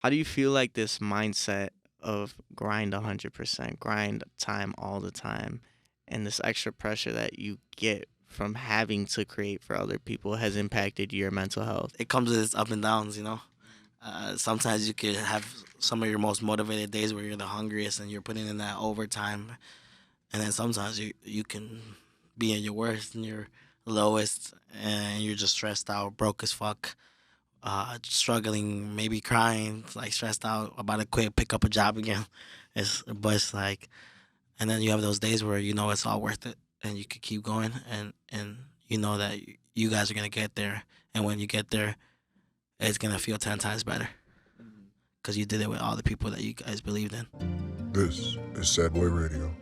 How do you feel like this mindset of grind 100%, grind time all the time, and this extra pressure that you get from having to create for other people has impacted your mental health? It comes with its up and downs, you know. Sometimes you could have some of your most motivated days where you're the hungriest and you're putting in that overtime, and then sometimes you can be in your worst and your lowest, and you're just stressed out, broke as fuck, struggling, maybe crying, like stressed out, about to quit, pick up a job again. It's like, and then you have those days where you know it's all worth it, and you could keep going, and you know that you guys are gonna get there, and when you get there, it's gonna feel 10 times better because you did it with all the people that you guys believed in. This is Sad Boy Radio.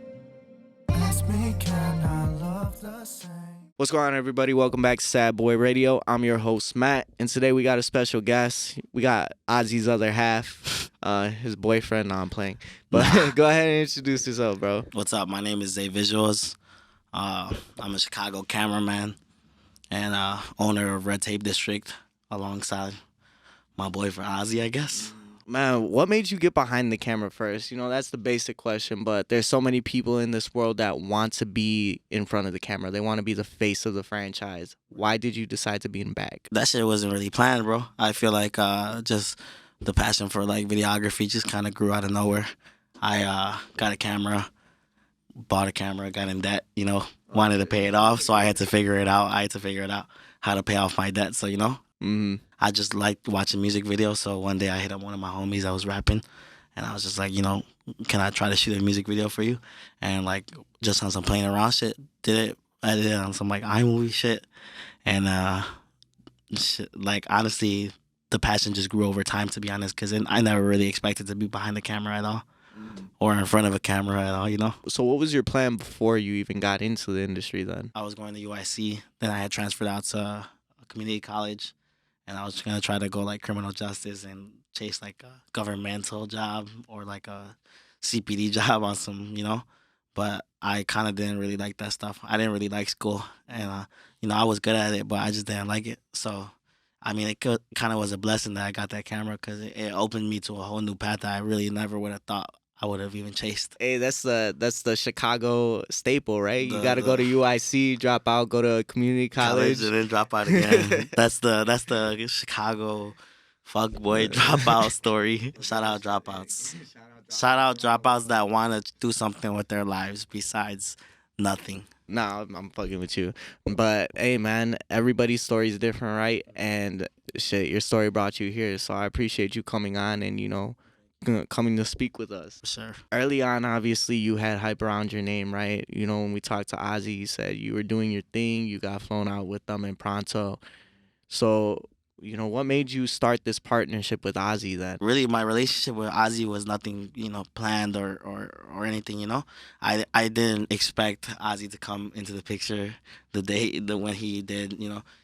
What's going on, everybody? Welcome back to Sad Boy Radio. I'm your host, Matt, and today we got a special guest. We got Ozzy's other half, his boyfriend. No, I'm playing. But go ahead and introduce yourself, bro. What's up? My name is ZaeVisuals. I'm a Chicago cameraman and owner of Red Tape District, alongside my boyfriend Ozzy, I guess. Man, what made you get behind the camera first? You know, that's the basic question, but there's so many people in this world that want to be in front of the camera. They want to be the face of the franchise. Why did you decide to be in back? That shit wasn't really planned, bro. I feel like just the passion for like videography just kind of grew out of nowhere. I got a camera, bought a camera, got in debt, wanted to pay it off, so I had to figure it out. I had to figure it out how to pay off my debt. So, Mm-hmm. I just liked watching music videos. So one day I hit up one of my homies that was rapping, and I was just like, can I try to shoot a music video for you? And like just on some playing around shit, did it. I did it on some like iMovie shit, and like honestly, the passion just grew over time. To be honest, because I never really expected to be behind the camera at all, or in front of a camera at all. So what was your plan before you even got into the industry then? I was going to UIC, then I had transferred out to a community college, and I was gonna try to go like criminal justice and chase like a governmental job or like a CPD job on some. But I kind of didn't really like that stuff. I didn't really like school, and I was good at it, but I just didn't like it. So, I mean, it kind of was a blessing that I got that camera because it opened me to a whole new path that I really never would have thought I would have even chased. Hey, that's the Chicago staple, right? You got to go The to UIC, drop out, go to community college. and then drop out again. That's the Chicago fuck boy dropout story. Shout out dropouts. Shout out dropouts that want to do something with their lives besides nothing. Nah, I'm fucking with you. But hey, man, everybody's story is different, right? And shit, your story brought you here, so I appreciate you coming on and coming to speak with us. Sure. Early on, obviously, you had hype around your name, right? You know, when we talked to Ozzy, you said you were doing your thing. You got flown out with them in Pronto. So, what made you start this partnership with Ozzy then? Really, my relationship with Ozzy was nothing, planned or anything. I didn't expect Ozzy to come into the picture when he did.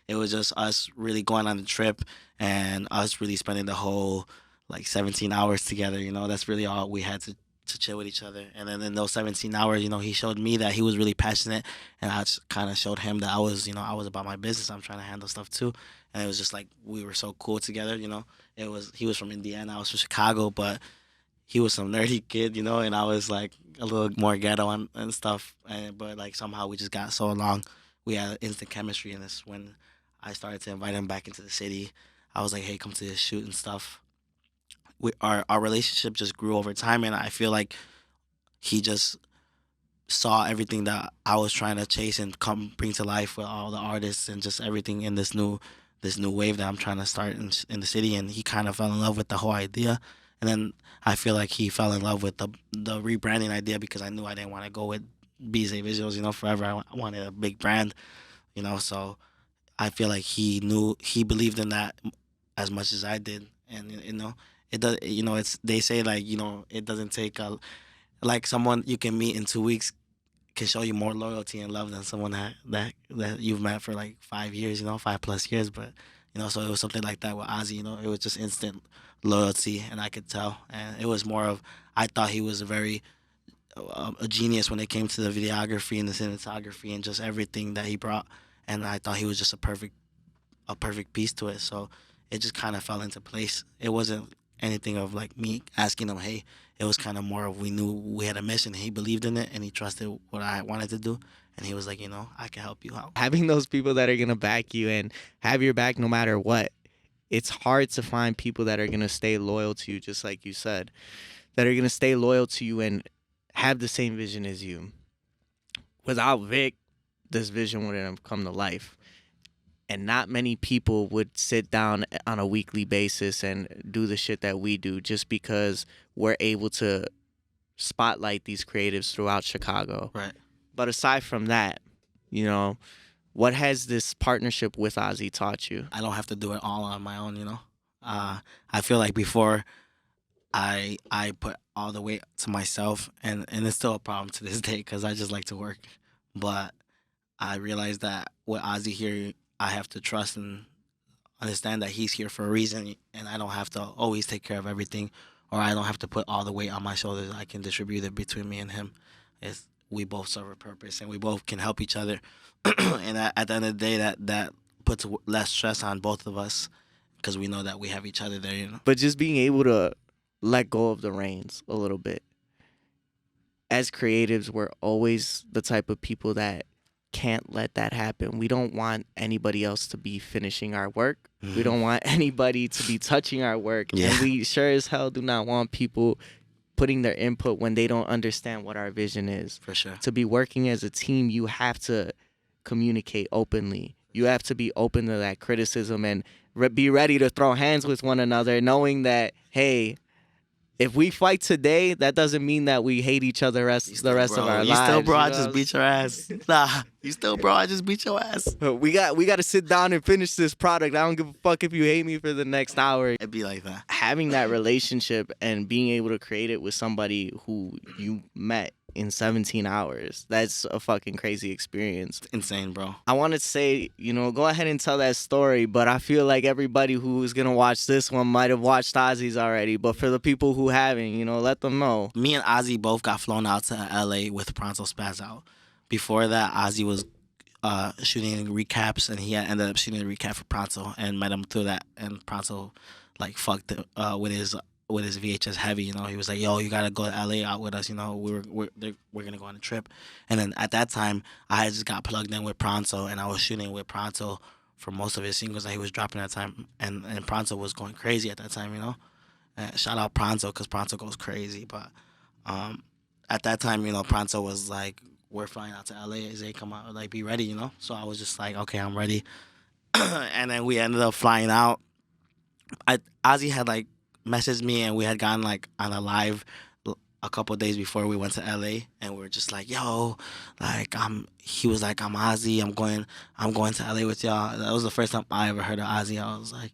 It was just us really going on the trip and us really spending the whole like 17 hours together. That's really all we had to chill with each other. And then in those 17 hours, he showed me that he was really passionate, and I just kind of showed him that I was about my business. I'm trying to handle stuff too. And it was just like we were so cool together. He was from Indiana, I was from Chicago, but he was some nerdy kid, and I was like a little more ghetto and stuff. But like somehow we just got so along. We had instant chemistry, and this when I started to invite him back into the city. I was like, hey, come to this shoot and stuff. Our relationship just grew over time, and I feel like he just saw everything that I was trying to chase and come bring to life with all the artists and just everything in this new wave that I'm trying to start in the city, and he kind of fell in love with the whole idea. And then I feel like he fell in love with the rebranding idea because I knew I didn't want to go with ZaeVisuals, forever. I wanted a big brand, so I feel like he believed in that as much as I did. And it does, it's, they say like, it doesn't take like someone you can meet in 2 weeks can show you more loyalty and love than someone that you've met for like 5 years, 5+ years. But so it was something like that with Ozzy. It was just instant loyalty, and I could tell. And it was more of, I thought he was a genius when it came to the videography and the cinematography and just everything that he brought. And I thought he was just a perfect piece to it. So it just kind of fell into place. It wasn't anything of like me asking him, hey, it was kind of more of we knew we had a mission. He believed in it and he trusted what I wanted to do. And he was like, I can help you out. Having those people that are going to back you and have your back no matter what, it's hard to find people that are going to stay loyal to you, just like you said, that are going to stay loyal to you and have the same vision as you. Without Vic, this vision wouldn't have come to life. And not many people would sit down on a weekly basis and do the shit that we do just because we're able to spotlight these creatives throughout Chicago. Right. But aside from that, what has this partnership with Ozzy taught you? I don't have to do it all on my own, I feel like before I put all the weight to myself, and it's still a problem to this day because I just like to work. But I realized that with Ozzy here, I have to trust and understand that he's here for a reason, and I don't have to always take care of everything, or I don't have to put all the weight on my shoulders. I can distribute it between me and him. We both serve a purpose, and we both can help each other. And at the end of the day, that puts less stress on both of us because we know that we have each other there. But just being able to let go of the reins a little bit. As creatives, we're always the type of people that can't let that happen. We don't want anybody else to be finishing our work. We don't want anybody to be touching our work. Yeah. And we sure as hell do not want people putting their input when they don't understand what our vision is. For sure. To be working as a team, you have to communicate openly. You have to be open to that criticism and be ready to throw hands with one another, knowing that, hey, if we fight today, that doesn't mean that we hate each other the rest of our lives. You still, bro, I just beat your ass. Nah, you still, bro, I just beat your ass. We got to sit down and finish this product. I don't give a fuck if you hate me for the next hour. It'd be like that. Having that relationship and being able to create it with somebody who you met in 17 hours, that's a fucking crazy experience. Insane, bro. I want to say, go ahead and tell that story, but I feel like everybody who is going to watch this one might have watched Ozzy's already. But for the people who haven't, let them know. Me and Ozzy both got flown out to LA with Pronto Spaz out. Before that, Ozzy was shooting recaps, and he ended up shooting a recap for Pronto and met him through that. And Pronto, fucked it, with his VHS heavy, he was like, yo, you gotta go to LA out with us, we're gonna go on a trip. And then at that time, I had just got plugged in with Pronto, and I was shooting with Pronto for most of his singles that he was dropping at that time, and Pronto was going crazy at that time, shout out Pronto, because Pronto goes crazy. But at that time, Pronto was like, we're flying out to LA, Zay, come out, be ready, So I was just like, okay, I'm ready. And then we ended up flying out. Ozzy had messaged me, and we had gone on a live a couple of days before we went to LA, and we were just like, yo, he was like, I'm Ozzy, I'm going to LA with y'all. That was the first time I ever heard of Ozzy. I was like,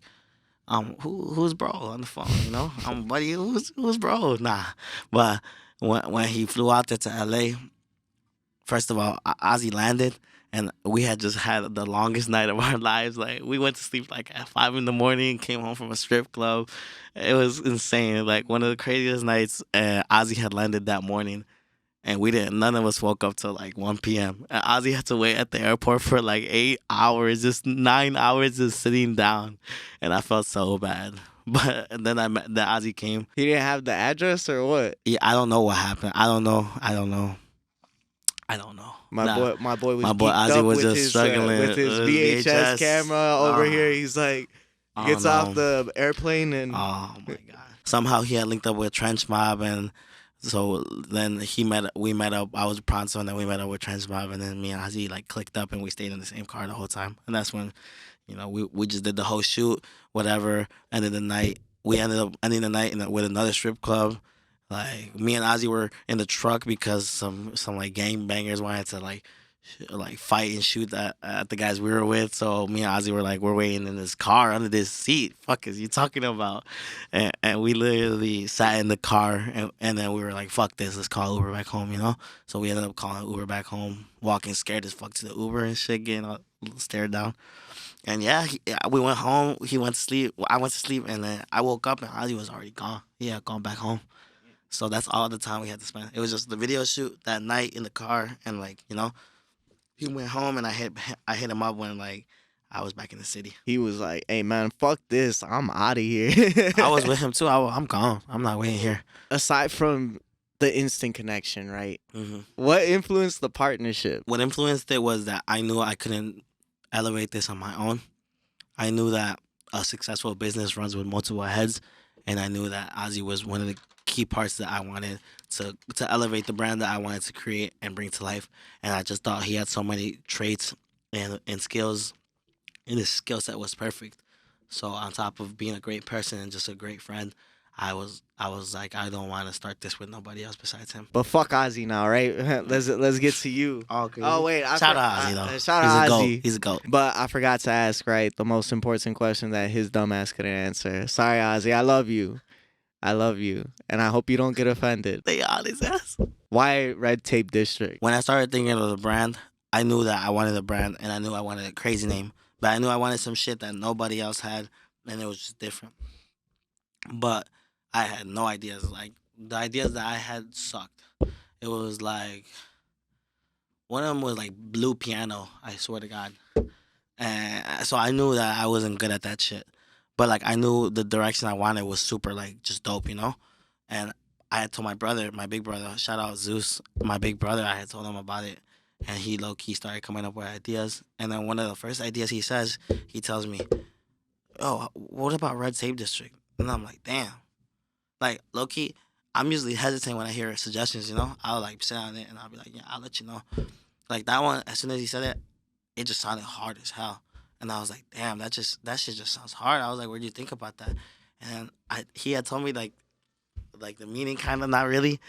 who's bro on the phone, buddy, who's bro? Nah. But when he flew out there to LA, first of all, Ozzy landed, and we had just had the longest night of our lives. We went to sleep at 5 a.m, came home from a strip club. It was insane. One of the craziest nights. Ozzy had landed that morning, and none of us woke up till 1 p.m. And Ozzy had to wait at the airport for 8 hours, just 9 hours just sitting down. And I felt so bad. But then Ozzy came. He didn't have the address or what? Yeah, I don't know what happened. I don't know. My boy was Ozzy was just struggling with his VHS camera over here. He's like, gets off the airplane and oh my god! Somehow he had linked up with Trench Mob, and so then we met up. I was Pronto, and then we met up with Trench Mob, and then me and Ozzy clicked up, and we stayed in the same car the whole time. And that's when, we just did the whole shoot, whatever. Ended the night. We ended up ending the night with another strip club. Me and Ozzy were in the truck because some gangbangers wanted to fight and shoot at the guys we were with. So me and Ozzy were we're waiting in this car under this seat. Fuck is you talking about? And we literally sat in the car, and then we were like, fuck this, let's call Uber back home, So we ended up calling Uber back home, walking scared as fuck to the Uber and shit, getting all stared down. And yeah, we went home. He went to sleep. I went to sleep, and then I woke up, and Ozzy was already gone. He had gone back home. So that's all the time we had to spend. It was just the video shoot that night in the car, and he went home, and I hit him up when I was back in the city. He was like, "Hey man, fuck this. I'm out of here." I was with him too. I'm gone. I'm not waiting here. Aside from the instant connection, right? hmm What influenced the partnership? What influenced it was that I knew I couldn't elevate this on my own. I knew that a successful business runs with multiple heads, and I knew that Ozzy was one of the key parts that I wanted to elevate the brand that I wanted to create and bring to life. And I just thought he had so many traits and skills, and his skill set was perfect. So on top of being a great person and just a great friend, I was like, I don't want to start this with nobody else besides him. But fuck Ozzy now, right? Let's get to you. Okay. Oh wait, Shout out Ozzy though. Shout He's out a goat. Ozzy. He's a goat. But I forgot to ask, right, the most important question that his dumbass couldn't answer. Sorry, Ozzy. I love you. I love you. And I hope you don't get offended. They on his ass. Why Red Tape District? When I started thinking of the brand, I knew that I wanted a brand and I knew I wanted a crazy name. But I knew I wanted some shit that nobody else had, and it was just different. But I had no ideas. Like, the ideas that I had sucked. It was like, one of them was like blue piano, I swear to God. And so I knew that I wasn't good at that shit. But like, I knew the direction I wanted was super like just dope, you know? And I had told my brother, my big brother, shout out Zeus, my big brother, I had told him about it. And he low key started coming up with ideas. And then one of the first ideas he says, he tells me, "Oh, what about Red Tape District?" And I'm like, damn. Like, low key, I'm usually hesitant when I hear suggestions, you know? I'll like sit on it and I'll be like, yeah, I'll let you know. Like, that one, as soon as he said it, it just sounded hard as hell. And I was like, damn, that shit just sounds hard. I was like, where'd you think about that? And he had told me like the meaning, kind of, not really.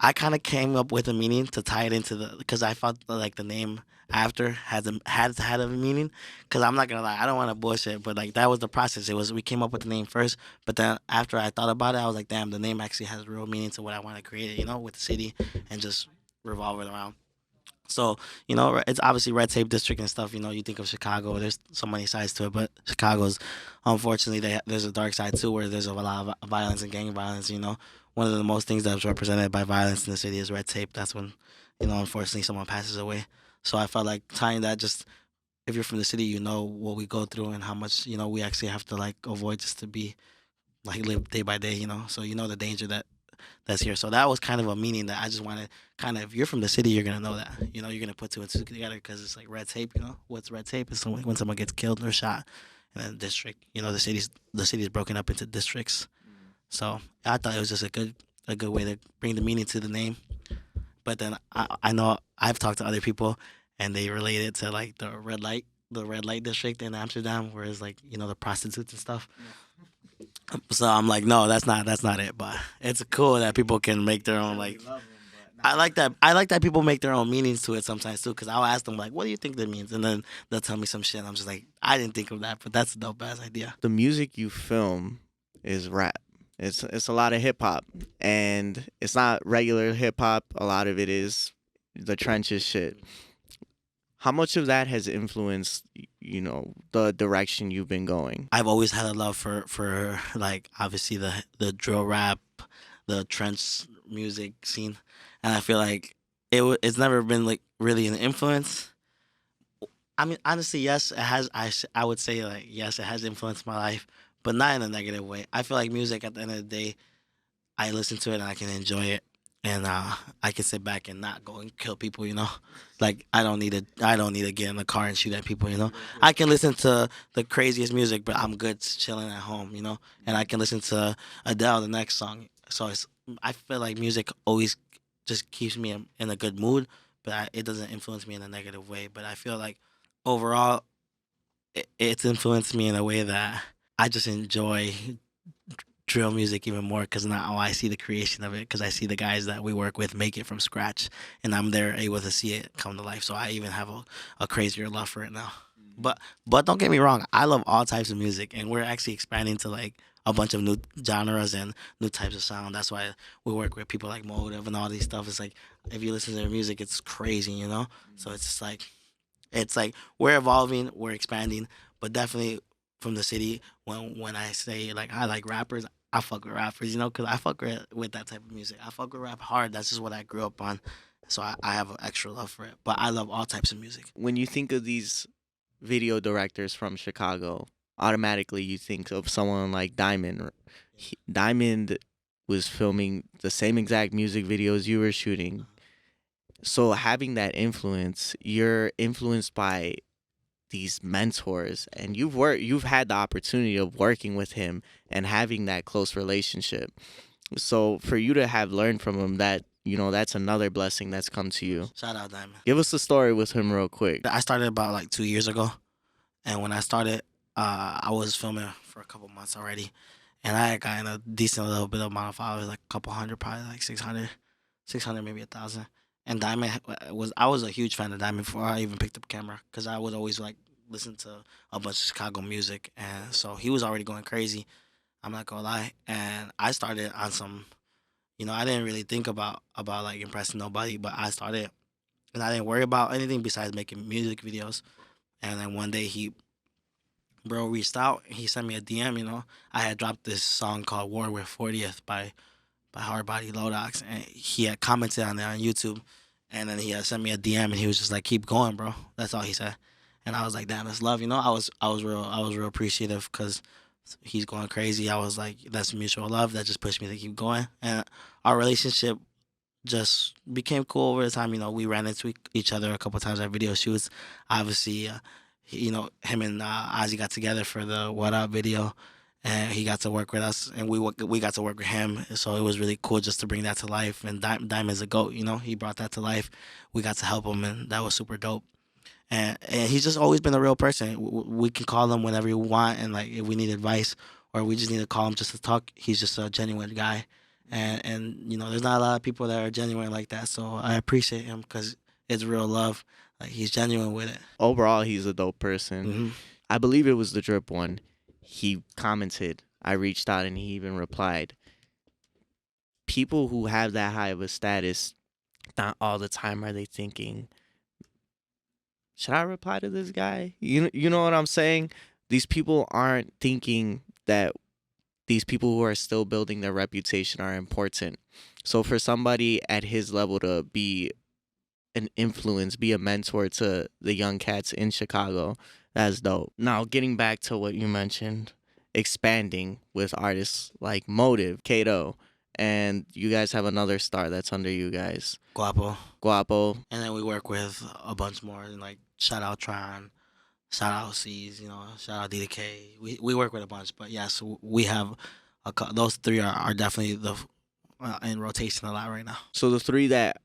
I kind of came up with a meaning to tie it into because I felt like the name after had a meaning. Because I'm not gonna lie, I don't want to bullshit, but like that was the process. We came up with the name first, but then after I thought about it, I was like, damn, the name actually has real meaning to what I want to create, you know, with the city and just revolve it around. So, you know, it's obviously Red Tape District and stuff. You know, you think of Chicago, there's so many sides to it, but Chicago's, unfortunately, there's a dark side too, where there's a lot of violence and gang violence. You know, one of the most things that's represented by violence in the city is red tape. That's when, you know, unfortunately, someone passes away. So I felt like tying that, just if you're from the city, you know what we go through and how much, you know, we actually have to like avoid just to be like live day by day. You know, so you know the danger that's here. So that was kind of a meaning that I just wanted. Kind of, if you're from the city, you're gonna know that. You know, you're gonna put two and two together because it's like red tape. You know, what's red tape? Is when someone gets killed or shot. And then district. You know, the city's broken up into districts. So I thought it was just a good way to bring the meaning to the name. But then I know I've talked to other people and they relate it to like the red light district in Amsterdam, where it's like, you know, the prostitutes and stuff. So I'm like, no, that's not it. But it's cool that people can make their own like. I like that people make their own meanings to it sometimes too. Cause I'll ask them like, what do you think that means? And then they'll tell me some shit. And I'm just like, I didn't think of that, but that's a dope ass idea. The music you film is rap. It's a lot of hip hop, and it's not regular hip hop. A lot of it is the trenches shit. How much of that has influenced, you know, the direction you've been going? I've always had a love for like obviously the drill rap, the trench music scene, and I feel like it's never been like really an influence. I mean, honestly, yes, it has. I would say like yes, it has influenced my life, but not in a negative way. I feel like music at the end of the day, I listen to it and I can enjoy it, and I can sit back and not go and kill people. You know, like I don't need to get in the car and shoot at people. You know, I can listen to the craziest music, but I'm good chilling at home. You know, and I can listen to Adele the next song. So I feel like music always just keeps me in a good mood, but it doesn't influence me in a negative way. But I feel like overall, it's influenced me in a way that I just enjoy drill music even more because now I see the creation of it, because I see the guys that we work with make it from scratch, and I'm there able to see it come to life. So I even have a crazier love for it now. But don't get me wrong, I love all types of music, and we're actually expanding to like a bunch of new genres and new types of sound. That's why we work with people like Motive and all these stuff. It's like if you listen to their music, it's crazy, you know. So it's just like we're evolving, we're expanding, but definitely from the city. When I say like I like rappers, I fuck with rappers, you know, because I fuck with that type of music. I fuck with rap hard. That's just what I grew up on. So I have an extra love for it. But I love all types of music. When you think of these video directors from Chicago, automatically you think of someone like Diamond. Diamond was filming the same exact music videos you were shooting. So having that influence, you're influenced by these mentors, and you've had the opportunity of working with him and having that close relationship. So for you to have learned from him, that that's another blessing that's come to you. Shout out Diamond. Give us the story with him real quick. I started about like 2 years ago, and when I started, I was filming for a couple months already, and I had gotten a decent little bit of amount of followers, like a couple hundred, probably like 600, maybe 1,000. And Diamond I was a huge fan of Diamond before I even picked up a camera, because I would always like listen to a bunch of Chicago music, and so he was already going crazy. I'm not gonna lie, and I started on some, I didn't really think about like impressing nobody, but I started, and I didn't worry about anything besides making music videos. And then one day bro reached out. He sent me a DM. I had dropped this song called "War with 40th" by Hardbody Lodox, and he had commented on it on YouTube, and then he had sent me a DM, and he was just like, "Keep going, bro." That's all he said, and I was like, "Damn, that's love." I was real appreciative, because he's going crazy. I was like, "That's mutual love." That just pushed me to keep going, and our relationship just became cool over the time. We ran into each other a couple times at video shoots. Obviously, him and Ozzy got together for the "What Up" video, and he got to work with us, and we got to work with him. So it was really cool just to bring that to life. And Diamond's a goat. He brought that to life. We got to help him, and that was super dope. And he's just always been a real person. We can call him whenever we want, and like if we need advice or we just need to call him just to talk, he's just a genuine guy. And there's not a lot of people that are genuine like that. So I appreciate him, because it's real love. Like, he's genuine with it. Overall, he's a dope person. Mm-hmm. I believe it was the Drip one. He commented, I reached out, and he even replied. People who have that high of a status, not all the time are they thinking, should I reply to this guy? You know what I'm saying? These people aren't thinking that these people who are still building their reputation are important. So for somebody at his level to be an influence, be a mentor to the young cats in Chicago, that's dope. Now, getting back to what you mentioned, expanding with artists like Motive, Kato, and you guys have another star that's under you guys. Guapo. And then we work with a bunch more, like shout out Tron, shout out C's, shout out DDK. We work with a bunch, but yes, we have those three are definitely in rotation a lot right now. So the three that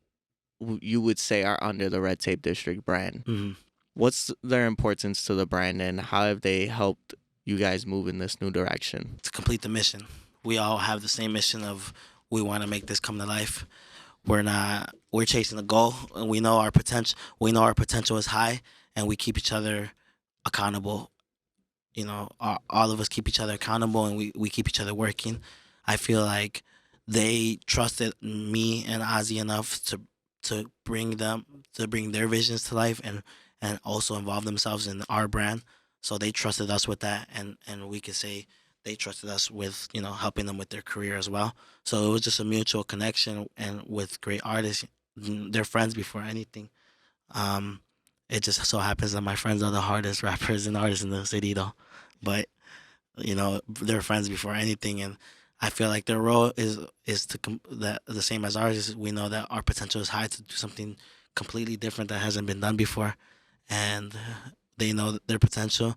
you would say are under the Red Tape District brand. Mm-hmm. What's their importance to the brand, and how have they helped you guys move in this new direction? To complete the mission. We all have the same mission of, we want to make this come to life. We're chasing a goal, and we know our potential. We know our potential is high, and we keep each other accountable. All of us keep each other accountable, and we keep each other working. I feel like they trusted me and Ozzy enough to bring their visions to life, and also involve themselves in our brand. So they trusted us with that, and we could say they trusted us with helping them with their career as well. So it was just a mutual connection, and with great artists, they're friends before anything. It just so happens that my friends are the hardest rappers and artists in the city, though. But they're friends before anything, and I feel like their role is the same as ours. We know that our potential is high to do something completely different that hasn't been done before, and they know their potential,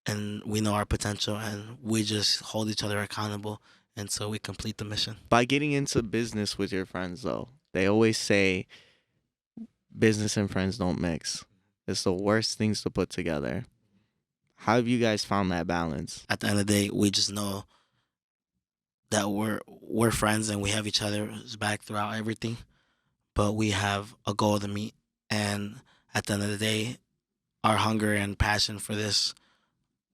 and we know our potential, and we just hold each other accountable, and so we complete the mission. By getting into business with your friends, though, they always say business and friends don't mix. It's the worst things to put together. How have you guys found that balance? At the end of the day, we just know that we're friends, and we have each other's back throughout everything, but we have a goal to meet, and at the end of the day, our hunger and passion for this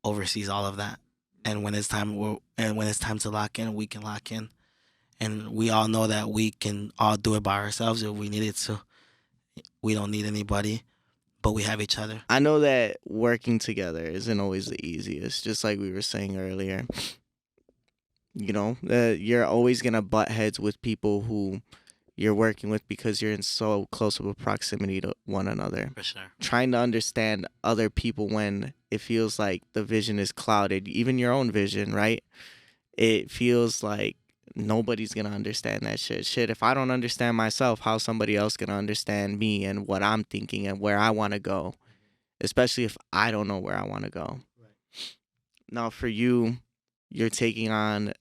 oversees all of that. And when it's time to lock in, we can lock in, and we all know that we can all do it by ourselves if we needed to. We don't need anybody, but we have each other. I know that working together isn't always the easiest, just like we were saying earlier. You're always gonna butt heads with people who you're working with because you're in so close of a proximity to one another. For sure. Trying to understand other people when it feels like the vision is clouded, even your own vision, right? It feels like nobody's going to understand that shit. Shit, if I don't understand myself, how's somebody else going to understand me and what I'm thinking and where I want to go? Especially if I don't know where I want to go. Right. Now, for you, you're taking on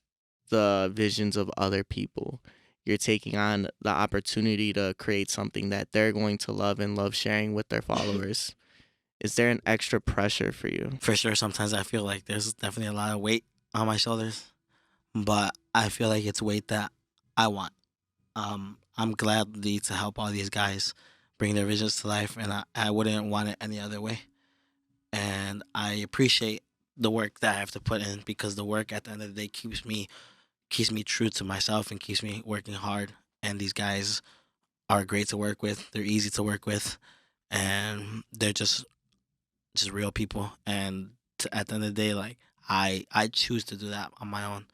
the visions of other people. You're taking on the opportunity to create something that they're going to love and love sharing with their followers. Is there an extra pressure for you? For sure, sometimes I feel like there's definitely a lot of weight on my shoulders, but I feel like it's weight that I want. I'm gladly to help all these guys bring their visions to life, and I wouldn't want it any other way. And I appreciate the work that I have to put in, because the work at the end of the day keeps me true to myself and keeps me working hard. And these guys are great to work with. They're easy to work with, and they're just real people. And at the end of the day, like I choose to do that on my own.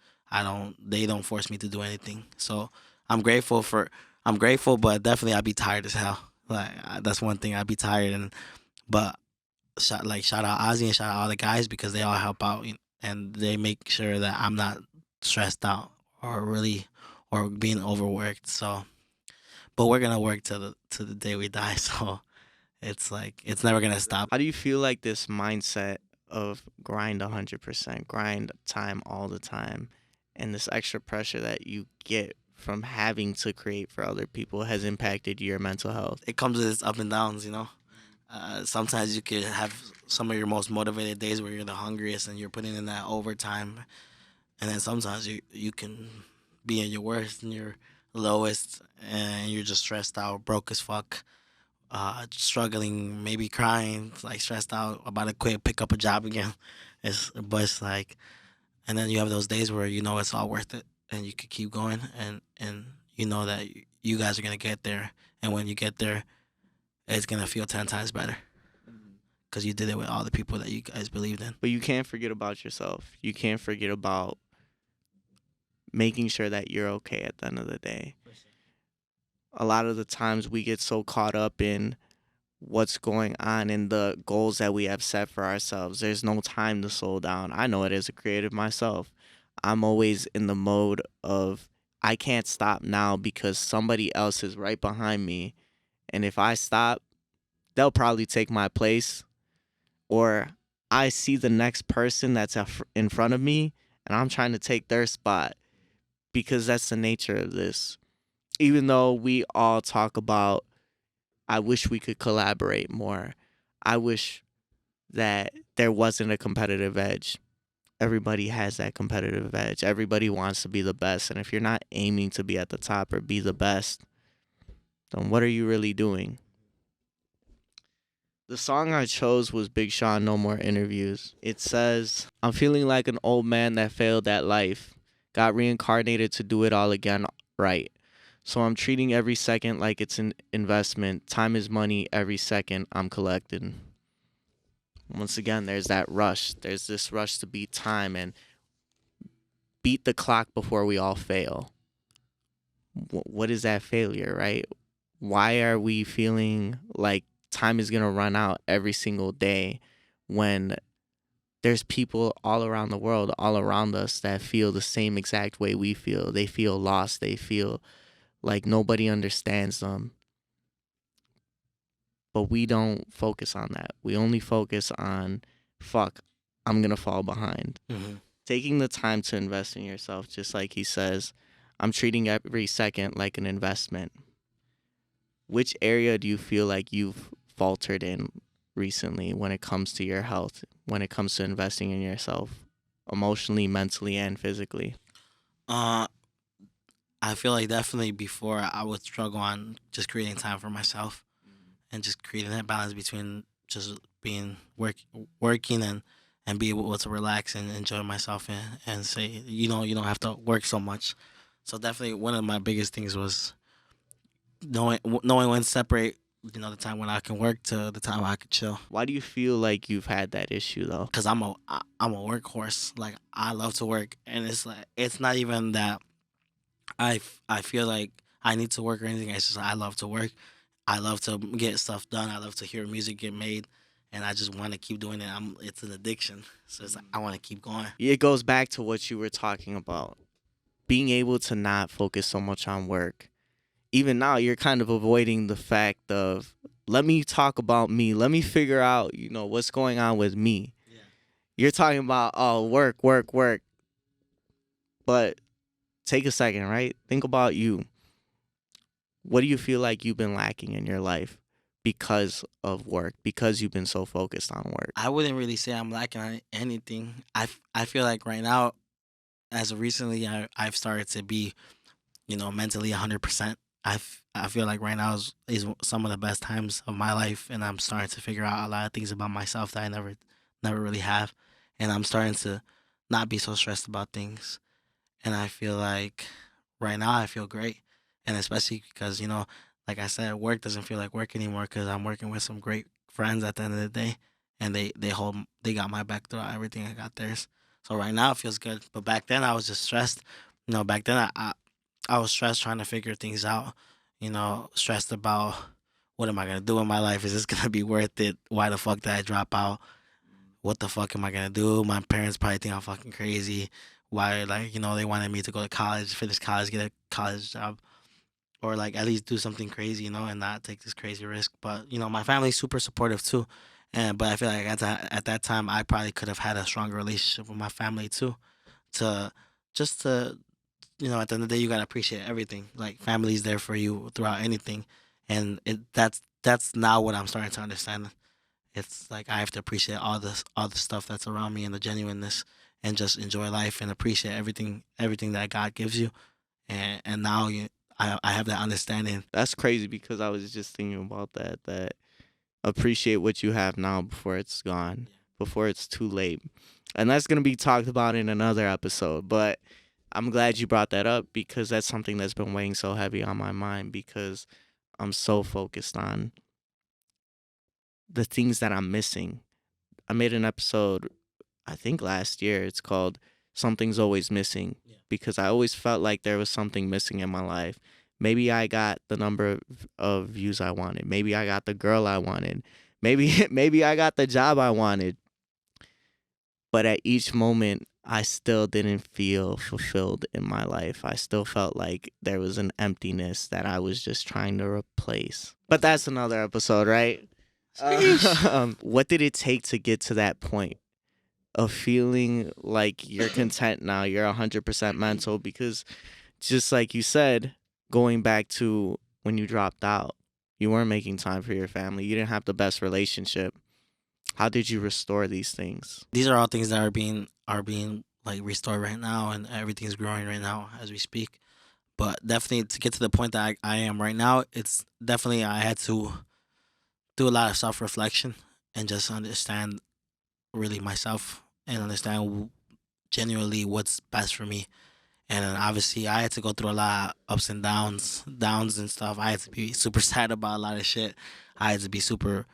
They don't force me to do anything. So I'm grateful I'm grateful, but definitely I'd be tired as hell. Like that's one thing, I'd be tired. But shout out Ozzy and shout out all the guys, because they all help out, and they make sure that I'm not stressed out or being overworked. So, but we're gonna work to the day we die. So it's like it's never gonna stop. How do you feel like this mindset of grind 100%, grind time all the time, and this extra pressure that you get from having to create for other people has impacted your mental health? It comes with its up and downs, you know. Sometimes you could have some of your most motivated days where you're the hungriest and you're putting in that overtime, and then sometimes you can be in your worst and your lowest, and you're just stressed out, broke as fuck, struggling, maybe crying, like stressed out, about to quit, pick up a job again. But it's like, and then you have those days where you know it's all worth it, and you could keep going, and you know that you guys are gonna get there, and when you get there, it's gonna feel 10 times better, because you did it with all the people that you guys believed in. But you can't forget about yourself. You can't forget about making sure that you're okay at the end of the day. A lot of the times we get so caught up in what's going on and the goals that we have set for ourselves. There's no time to slow down. I know it as a creative myself. I'm always in the mode of I can't stop now because somebody else is right behind me. And if I stop, they'll probably take my place. Or I see the next person that's in front of me and I'm trying to take their spot, because that's the nature of this. Even though we all talk about, I wish we could collaborate more. I wish that there wasn't a competitive edge. Everybody has that competitive edge. Everybody wants to be the best. And if you're not aiming to be at the top or be the best, then what are you really doing? The song I chose was Big Sean, No More Interviews. It says, I'm feeling like an old man that failed at life. Got reincarnated to do it all again right. So I'm treating every second like it's an investment. Time is money, every second I'm collecting. Once again, there's that rush. There's this rush to beat time and beat the clock before we all fail. What is that failure, right? Why are we feeling like time is going to run out every single day when there's people all around the world, all around us, that feel the same exact way we feel? They feel lost. They feel like nobody understands them. But we don't focus on that. We only focus on, fuck, I'm going to fall behind. Mm-hmm. Taking the time to invest in yourself, just like he says, I'm treating every second like an investment. Which area do you feel like you've faltered in recently when it comes to your health, when it comes to investing in yourself, emotionally, mentally, and physically? I feel like definitely before I would struggle on just creating time for myself, and just creating that balance between just being working and be able to relax and enjoy myself, and say, you don't have to work so much. So definitely one of my biggest things was knowing when to separate, the time when I can work to the time I could chill. Why do you feel like you've had that issue though? Cause I'm a workhorse. Like, I love to work, and it's not even that I feel like I need to work or anything. It's just I love to work. I love to get stuff done. I love to hear music get made, and I just want to keep doing it. It's an addiction, so it's like I want to keep going. It goes back to what you were talking about, being able to not focus so much on work. Even now, you're kind of avoiding the fact of, let me talk about me. Let me figure out, what's going on with me. Yeah. You're talking about, oh, work, work, work. But take a second, right? Think about you. What do you feel like you've been lacking in your life because of work, because you've been so focused on work? I wouldn't really say I'm lacking on anything. I feel like right now, as of recently, I've started to be, mentally 100%. I feel like right now is some of the best times of my life, and I'm starting to figure out a lot of things about myself that I never really have, and I'm starting to not be so stressed about things. And I feel like right now I feel great, and especially because like I said, work doesn't feel like work anymore because I'm working with some great friends at the end of the day, and they got my back throughout everything. I got theirs. So right now it feels good, but back then I was just stressed. Back then I was stressed trying to figure things out. Stressed about what am I gonna do in my life? Is this gonna be worth it? Why the fuck did I drop out? What the fuck am I gonna do? My parents probably think I'm fucking crazy. Why, like, they wanted me to go to college, finish college, get a college job, or like at least do something crazy, and not take this crazy risk. But my family's super supportive too, but I feel like at that time I probably could have had a stronger relationship with my family too, to just to at the end of the day you gotta appreciate everything. Like family's there for you throughout anything, and that's now what I'm starting to understand. It's like I have to appreciate all the stuff that's around me and the genuineness, and just enjoy life and appreciate everything that God gives you. And now I have that understanding. That's crazy because I was just thinking about that appreciate what you have now before it's gone, before it's too late. And that's going to be talked about in another episode. But I'm glad you brought that up because that's something that's been weighing so heavy on my mind because I'm so focused on the things that I'm missing. I made an episode, I think last year. It's called Something's Always Missing because I always felt like there was something missing in my life. Maybe I got the number of views I wanted. Maybe I got the girl I wanted. Maybe I got the job I wanted. But at each moment, I still didn't feel fulfilled in my life. I still felt like there was an emptiness that I was just trying to replace. But that's another episode, right? What did it take to get to that point of feeling like you're content now, you're 100% mental? Because just like you said, going back to when you dropped out, you weren't making time for your family. You didn't have the best relationship. How did you restore these things? These are all things that are being like restored right now, and everything's growing right now as we speak. But definitely to get to the point that I am right now, it's definitely I had to do a lot of self reflection and just understand really myself and understand genuinely what's best for me. And then obviously I had to go through a lot of ups and downs and stuff. I had to be super sad about a lot of shit. I had to be super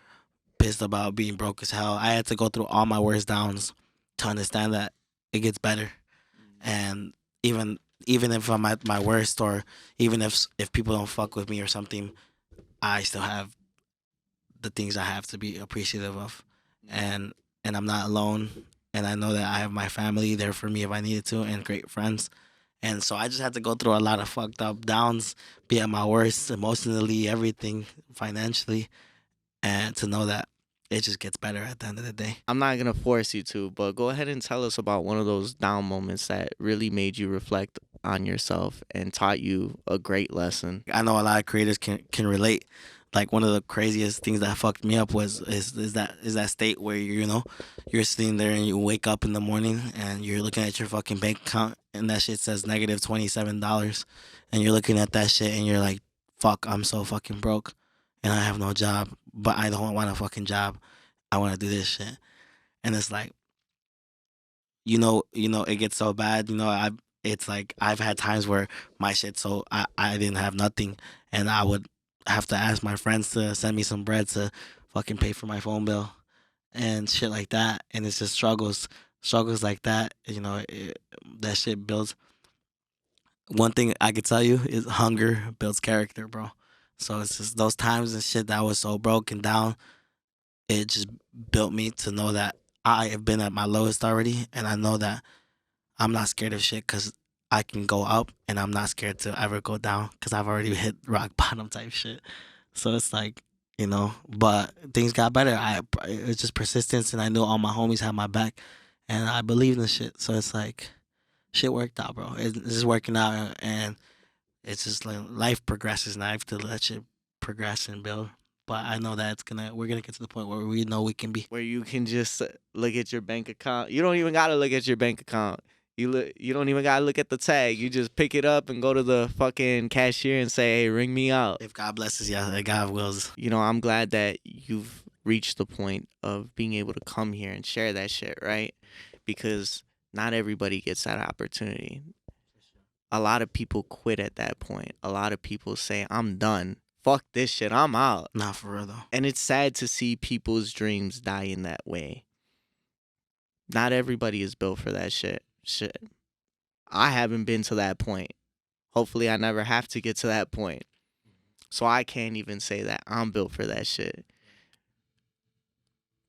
pissed about being broke as hell. I had to go through all my worst downs to understand that it gets better. And even if I'm at my worst, or even if people don't fuck with me or something, I still have the things I have to be appreciative of. And I'm not alone. And I know that I have my family there for me if I needed to, and great friends. And so I just had to go through a lot of fucked up downs, be at my worst emotionally, everything, financially, and to know that it just gets better at the end of the day. I'm not going to force you to, but go ahead and tell us about one of those down moments that really made you reflect on yourself and taught you a great lesson. I know a lot of creators can relate. Like one of the craziest things that fucked me up is that state where you're sitting there and you wake up in the morning and you're looking at your fucking bank account and that shit says negative $27, and you're looking at that shit and you're like, fuck, I'm so fucking broke and I have no job, but I don't want a fucking job. I want to do this shit. And it's like, it gets so bad. It's like I've had times where my shit, so I didn't have nothing, and I would have to ask my friends to send me some bread to fucking pay for my phone bill and shit like that. And it's just struggles like that. That shit builds. one thing I could tell you is hunger builds character, bro. So it's just those times and shit that I was so broken down. It just built me to know that I have been at my lowest already, and I know that I'm not scared of shit because I can go up, and I'm not scared to ever go down because I've already hit rock bottom type shit. So it's like, but things got better. It's just persistence, and I knew all my homies had my back, and I believed in shit. So it's like, shit worked out, bro. It's just working out, and it's just like life progresses, and I have to let shit progress and build. But I know that we're gonna get to the point where we know we can be. Where you can just look at your bank account. You don't even gotta look at your bank account. You don't even gotta look at the tag. You just pick it up and go to the fucking cashier and say, "Hey, ring me out." If God blesses, yeah, God wills. I'm glad that you've reached the point of being able to come here and share that shit, right? Because not everybody gets that opportunity. A lot of people quit at that point. A lot of people say, "I'm done. Fuck this shit. I'm out." Not for real though. And it's sad to see people's dreams die in that way. Not everybody is built for that shit. I haven't been to that point. Hopefully I never have to get to that point. So I can't even say that I'm built for that shit.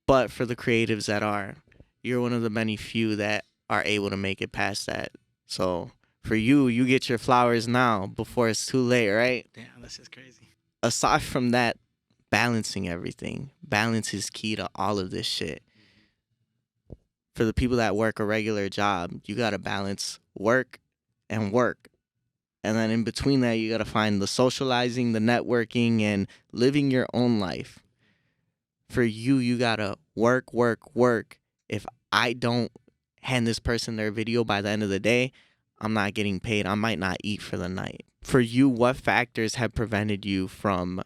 But for the creatives that are, you're one of the many few that are able to make it past that. So for you get your flowers now before it's too late, right? Damn, that's just crazy. Aside from that, balancing everything. Balance is key to all of this shit. For the people that work a regular job, you got to balance work and work. And then in between that, you got to find the socializing, the networking, and living your own life. For you got to work. If I don't hand this person their video by the end of the day, I'm not getting paid. I might not eat for the night. For you, what factors have prevented you from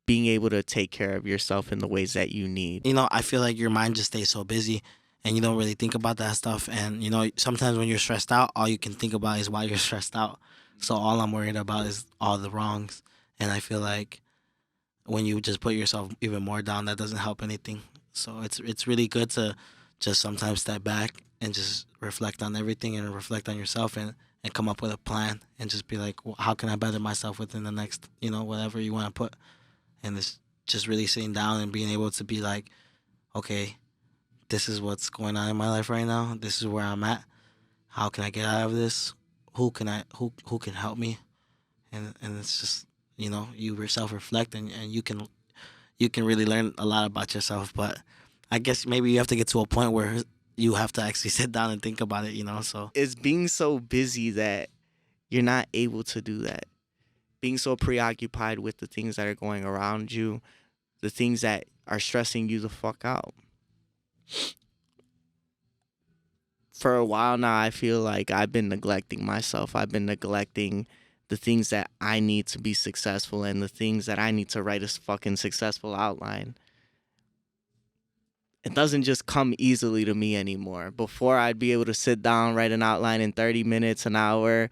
being able to take care of yourself in the ways that you need? I feel like your mind just stays so busy and you don't really think about that stuff. And, sometimes when you're stressed out, all you can think about is why you're stressed out. So all I'm worried about is all the wrongs. And I feel like when you just put yourself even more down, that doesn't help anything. So it's really good to just sometimes step back and just reflect on everything and reflect on yourself and come up with a plan and just be like, well, how can I better myself within the next, whatever you want to put. And it's just really sitting down and being able to be like, okay, this is what's going on in my life right now. This is where I'm at. How can I get out of this? Who can help me? And it's just, you yourself reflect and you can really learn a lot about yourself. But I guess maybe you have to get to a point where you have to actually sit down and think about it, so. It's being so busy that you're not able to do that. Being so preoccupied with the things that are going around you, the things that are stressing you the fuck out. For a while now, I feel like I've been neglecting myself. I've been neglecting the things that I need to be successful and the things that I need to write a fucking successful outline. It doesn't just come easily to me anymore. Before, I'd be able to sit down, write an outline in 30 minutes, an hour,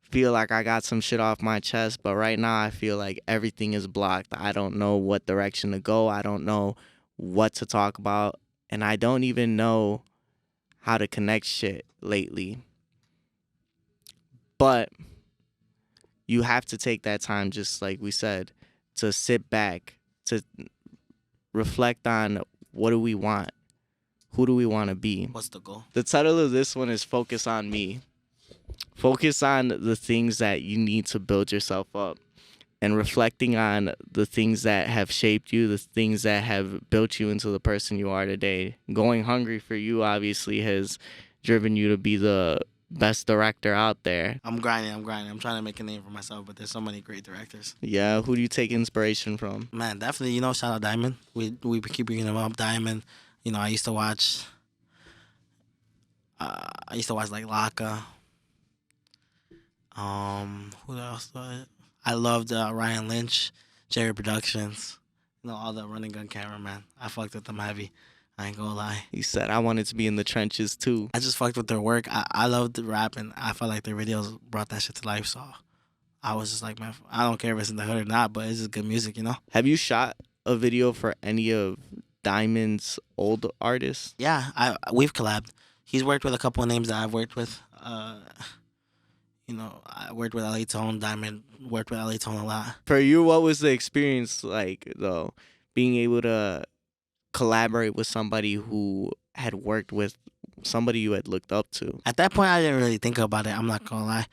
feel like I got some shit off my chest. But right now, I feel like everything is blocked. I don't know what direction to go. I don't know what to talk about. And I don't even know how to connect shit lately. But you have to take that time, just like we said, to sit back, to reflect on what do we want? Who do we want to be? What's the goal? The title of this one is Focus on Me. Focus on the things that you need to build yourself up and reflecting on the things that have shaped you, the things that have built you into the person you are today. Going hungry for you obviously has driven you to be the best director out there. I'm grinding. I'm trying to make a name for myself, but there's so many great directors. Yeah, who do you take inspiration from? Man, definitely, shout out Diamond. We keep bringing him up. Diamond, I used to watch like Laka. Who else? I loved Ryan Lynch, Jerry Productions, all the running gun cameraman. I fucked with them heavy. I ain't gonna lie. He said, I wanted to be in the trenches too. I just fucked with their work. I loved the rap, and I felt like their videos brought that shit to life. So I was just like, man, I don't care if it's in the hood or not, but it's just good music, Have you shot a video for any of Diamond's old artists? Yeah, we've collabed. He's worked with a couple of names that I've worked with. You know, I worked with LA Tone, Diamond worked with LA Tone a lot. For you, what was the experience like though, being able to collaborate with somebody who had worked with somebody you had looked up to? At that point, I didn't really think about it. I'm not gonna lie.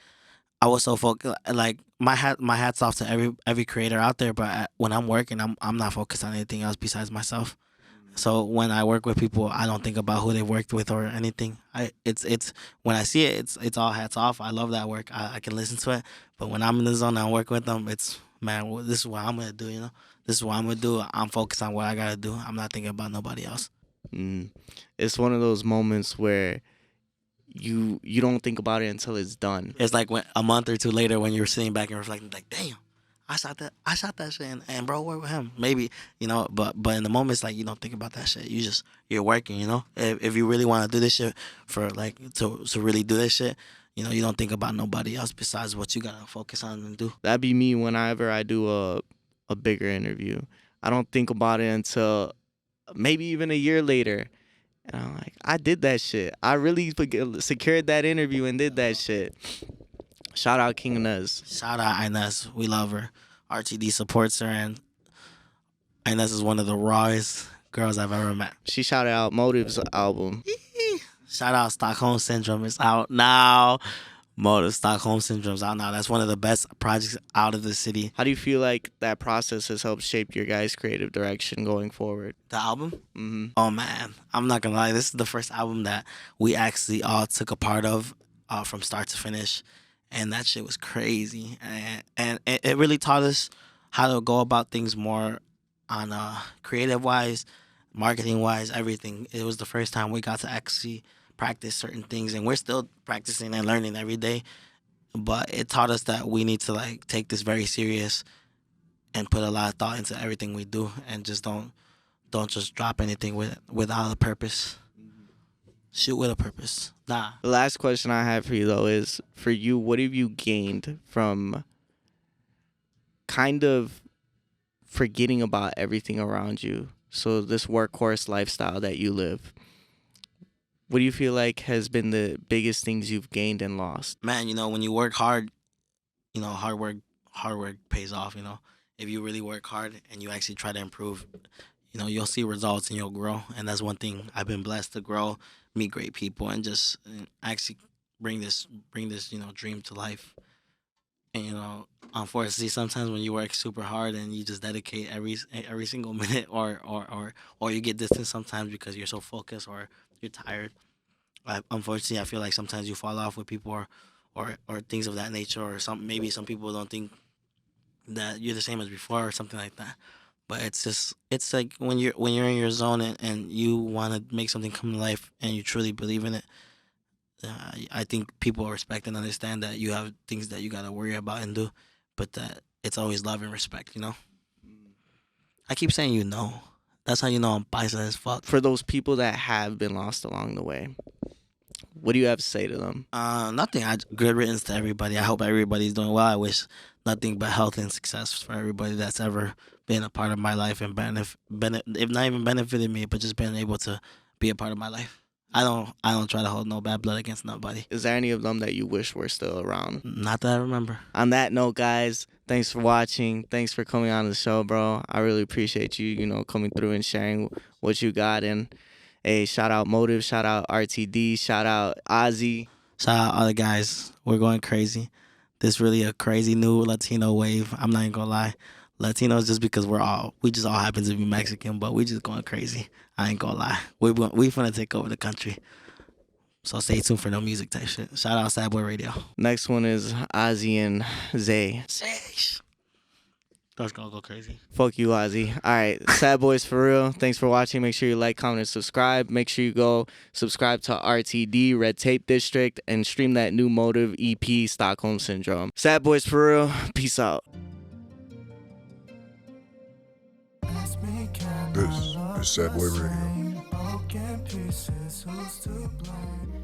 I was so focused. Like my hats off to every creator out there. But when I'm working, I'm not focused on anything else besides myself. So when I work with people, I don't think about who they worked with or anything. It's when I see it, it's all hats off. I love that work. I can listen to it. But when I'm in the zone and I work with them, it's man, well, this is what I'm gonna do. You know, this is what I'm gonna do. I'm focused on what I gotta do. I'm not thinking about nobody else. It's one of those moments where you don't think about it until it's done. It's like when a month or two later when you're sitting back and reflecting, like, damn, I shot that shit, and bro, work with him. Maybe, you know, but in the moment, it's like you don't think about that shit. You're working, you know. If you really want to do this shit for like to really do this shit, you know, you don't think about nobody else besides what you gotta focus on and do. That'd be me whenever I do a bigger interview. I don't think about it until maybe even a year later. And I'm like, I did that shit. I really secured that interview and did that shit. Shout out King Inez. Shout out Inez. We love her. RTD supports her, and Inez is one of the rawest girls I've ever met. She shouted out Motive's album. Shout out Stockholm Syndrome. It's out now. Motive Stockholm Syndrome's out now. That's one of the best projects out of the city. How do you feel like that process has helped shape your guys' creative direction going forward? The album? Mm-hmm. Oh, man. I'm not going to lie. This is the first album that we actually all took a part of from start to finish. And that shit was crazy. And it really taught us how to go about things more on creative-wise, marketing-wise, everything. It was the first time we got to actually practice certain things, and we're still practicing and learning every day, but it taught us that we need to like take this very serious and put a lot of thought into everything we do, and just don't just drop anything without a purpose. Shoot with a purpose. Nah. The last question I have for you though is, for you, what have you gained from kind of forgetting about everything around you? So this workhorse lifestyle that you live, what do you feel like has been the biggest things you've gained and lost? Man, you know, when you work hard, you know, hard work pays off, you know. If you really work hard and you actually try to improve, you know, you'll see results and you'll grow. And that's one thing. I've been blessed to grow, meet great people, and just actually bring this, you know, dream to life. And, you know, unfortunately, sometimes when you work super hard and you just dedicate every single minute, or you get distant sometimes because you're so focused or you're tired. Unfortunately, I feel like sometimes you fall off with people or things of that nature, or maybe some people don't think that you're the same as before or something like that. But it's like when you're in your zone and you want to make something come to life and you truly believe in it. I think people respect and understand that you have things that you gotta worry about and do, but that it's always love and respect, you know. I keep saying you know. That's how you know I'm paisa as fuck. For those people that have been lost along the way, what do you have to say to them? Nothing. Good riddance to everybody. I hope everybody's doing well. I wish nothing but health and success for everybody that's ever been a part of my life and if not even benefited me, but just been able to be a part of my life. I don't try to hold no bad blood against nobody. Is there any of them that you wish were still around? Not that I remember. On that note, guys, thanks for watching. Thanks for coming on the show, bro. I really appreciate you, you know, coming through and sharing what you got. And hey, shout out Motive, shout out RTD, shout out Ozzy. Shout out all the guys. We're going crazy. This really a crazy new Latino wave. I'm not even gonna lie. Latinos, just because we just all happen to be Mexican, but we just going crazy. I ain't gonna lie. We finna take over the country. So stay tuned for no music type shit. Shout out Sad Boy Radio. Next one is Ozzy and Zay. That's gonna go crazy. Fuck you, Ozzy. All right, Sad Boys for real. Thanks for watching. Make sure you like, comment, and subscribe. Make sure you go subscribe to RTD, Red Tape District, and stream that new Motive EP, Stockholm Syndrome. Sad Boys for real. Peace out. This is Sad Boy Radio. Broken pieces, who's to blame?